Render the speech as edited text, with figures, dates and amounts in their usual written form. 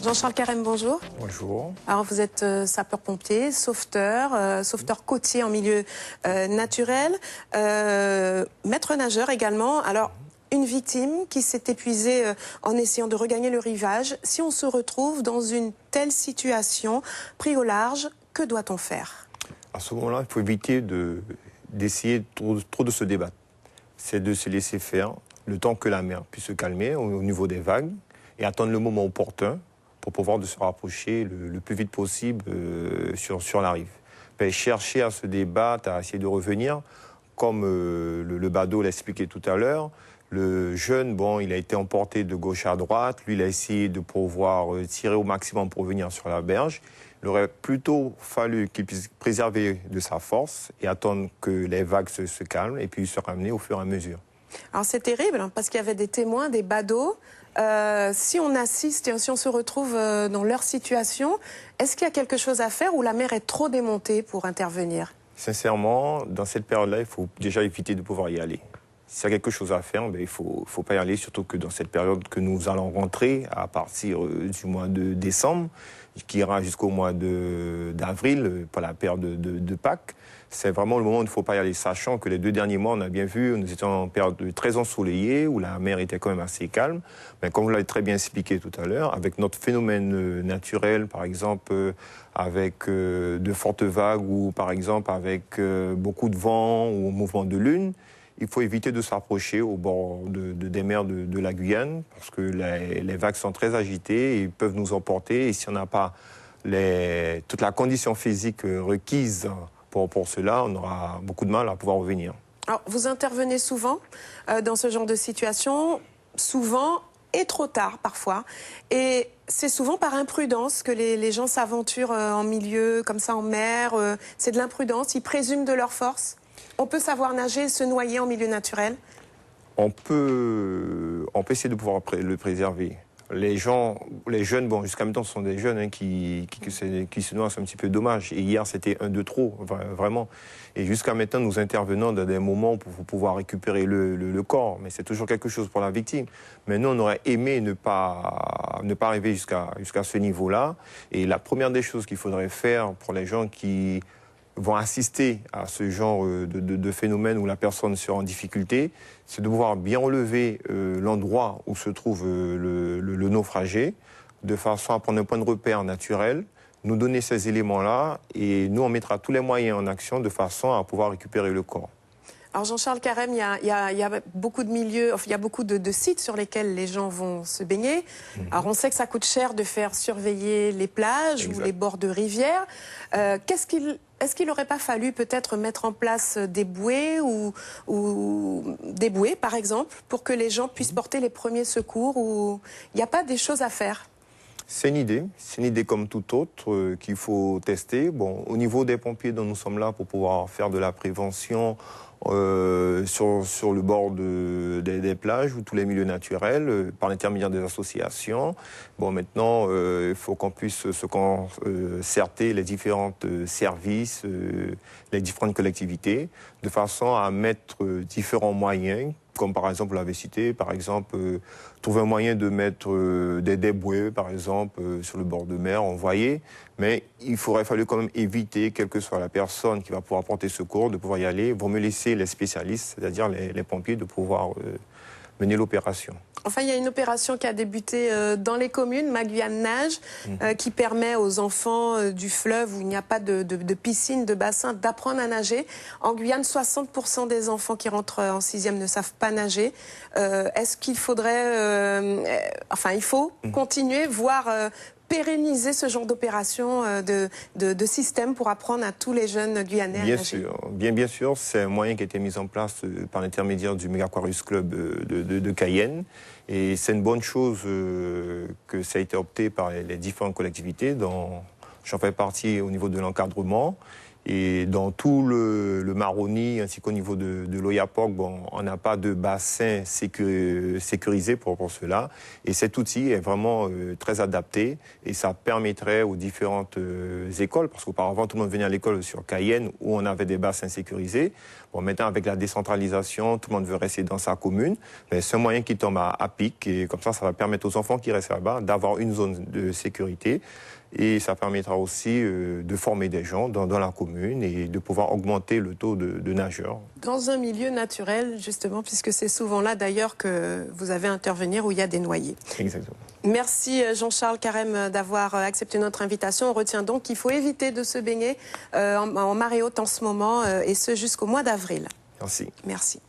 Jean-Charles Carême, bonjour. Bonjour. Alors vous êtes sapeur-pompier, sauveteur côtier en milieu naturel, maître nageur également. Alors, une victime qui s'est épuisée en essayant de regagner le rivage. Si on se retrouve dans une telle situation, pris au large, que doit-on faire? À ce moment-là, il faut éviter d'essayer trop de se débattre. C'est de se laisser faire le temps que la mer puisse se calmer au niveau des vagues et attendre le moment opportun pour pouvoir se rapprocher le plus vite possible sur la rive. Mais chercher à se débattre, à essayer de revenir, comme le badaud l'a expliqué tout à l'heure. Le jeune, bon, il a été emporté de gauche à droite. Lui, il a essayé de pouvoir tirer au maximum pour venir sur la berge. Il aurait plutôt fallu qu'il puisse préserver de sa force et attendre que les vagues se calment et puis se ramener au fur et à mesure. Alors c'est terrible hein, parce qu'il y avait des témoins, des badauds. Si on assiste et si on se retrouve dans leur situation, est-ce qu'il y a quelque chose à faire ou la mer est trop démontée pour intervenir? Sincèrement, dans cette période-là, il faut déjà éviter de pouvoir y aller. S'il y a quelque chose à faire, ben, il faut pas y aller, surtout que dans cette période que nous allons rentrer à partir du mois de décembre, qui ira jusqu'au mois d'avril, pour la période de Pâques. C'est vraiment le moment où il ne faut pas y aller, sachant que les 2 derniers mois, on a bien vu, nous étions en période très ensoleillée, où la mer était quand même assez calme. Mais comme vous l'avez très bien expliqué tout à l'heure, avec notre phénomène naturel, par exemple, avec de fortes vagues ou par exemple avec beaucoup de vent ou mouvement de lune, il faut éviter de s'approcher au bord des mers de la Guyane parce que les vagues sont très agitées et peuvent nous emporter. Et si on n'a pas toute la condition physique requise pour cela, on aura beaucoup de mal à pouvoir revenir. Alors, vous intervenez souvent dans ce genre de situation, souvent et trop tard parfois. Et c'est souvent par imprudence que les gens s'aventurent en milieu, comme ça en mer. C'est de l'imprudence, ils présument de leur force. On peut savoir nager et se noyer en milieu naturel? On peut essayer de pouvoir le préserver. Les jeunes, bon, jusqu'à maintenant, ce sont des jeunes hein, qui se noient, c'est un petit peu dommage. Et hier, c'était un de trop, vraiment. Et jusqu'à maintenant, nous intervenons dans des moments pour pouvoir récupérer le corps. Mais c'est toujours quelque chose pour la victime. Mais nous, on aurait aimé ne pas arriver jusqu'à ce niveau-là. Et la première des choses qu'il faudrait faire pour les gens qui vont assister à ce genre de phénomène où la personne sera en difficulté, c'est de pouvoir bien relever l'endroit où se trouve le naufragé, de façon à prendre un point de repère naturel, nous donner ces éléments-là, et nous, on mettra tous les moyens en action de façon à pouvoir récupérer le corps. Alors Jean-Charles Carême, il y a beaucoup de milieux, enfin, il y a beaucoup de sites sur lesquels les gens vont se baigner. Alors on sait que ça coûte cher de faire surveiller les plages ou les bords de rivières. Est-ce qu'il n'aurait pas fallu peut-être mettre en place des bouées ou des bouées, par exemple, pour que les gens puissent porter les premiers secours ou il n'y a pas des choses à faire? C'est une idée comme toute autre qu'il faut tester. Bon, au niveau des pompiers dont nous sommes là pour pouvoir faire de la prévention sur le bord des plages ou tous les milieux naturels par l'intermédiaire des associations. Bon, maintenant, il faut qu'on puisse se concerter les différents services, les différentes collectivités, de façon à mettre différents moyens, comme par exemple, vous l'avez cité, par exemple, trouver un moyen de mettre des bouées, par exemple, sur le bord de mer, envoyer. Mais il faudrait fallu quand même éviter, quelle que soit la personne qui va pouvoir porter secours, de pouvoir y aller. Vaut mieux laisser les spécialistes, c'est-à-dire les pompiers, de pouvoir mener l'opération. Enfin, il y a une opération qui a débuté dans les communes, Ma Guyane Nage, qui permet aux enfants du fleuve où il n'y a pas de piscine, de bassin, d'apprendre à nager. En Guyane, 60% des enfants qui rentrent en 6e ne savent pas nager. Est-ce qu'il faudrait... enfin, il faut continuer, voire... pérenniser ce genre d'opération, de système pour apprendre à tous les jeunes Guyanais à nager? Bien sûr, c'est un moyen qui a été mis en place par l'intermédiaire du Megaquarius Club de Cayenne. Et c'est une bonne chose que ça a été opté par les différentes collectivités, dont j'en fais partie au niveau de l'encadrement. Et dans tout le Maroni, ainsi qu'au niveau de l'Oyapock, bon, on n'a pas de bassin sécurisé pour cela. Et cet outil est vraiment très adapté et ça permettrait aux différentes écoles, parce qu'auparavant tout le monde venait à l'école sur Cayenne où on avait des bassins sécurisés. Bon, maintenant, avec la décentralisation, tout le monde veut rester dans sa commune, mais c'est un moyen qui tombe à pic, et comme ça va permettre aux enfants qui restent là-bas d'avoir une zone de sécurité, et ça permettra aussi de former des gens dans la commune et de pouvoir augmenter le taux de nageurs. Dans un milieu naturel, justement, puisque c'est souvent là d'ailleurs que vous avez à intervenir où il y a des noyés. Exactement. Merci Jean-Charles Carême d'avoir accepté notre invitation. On retient donc qu'il faut éviter de se baigner en marée haute en ce moment et ce jusqu'au mois d'avril. Merci. Merci.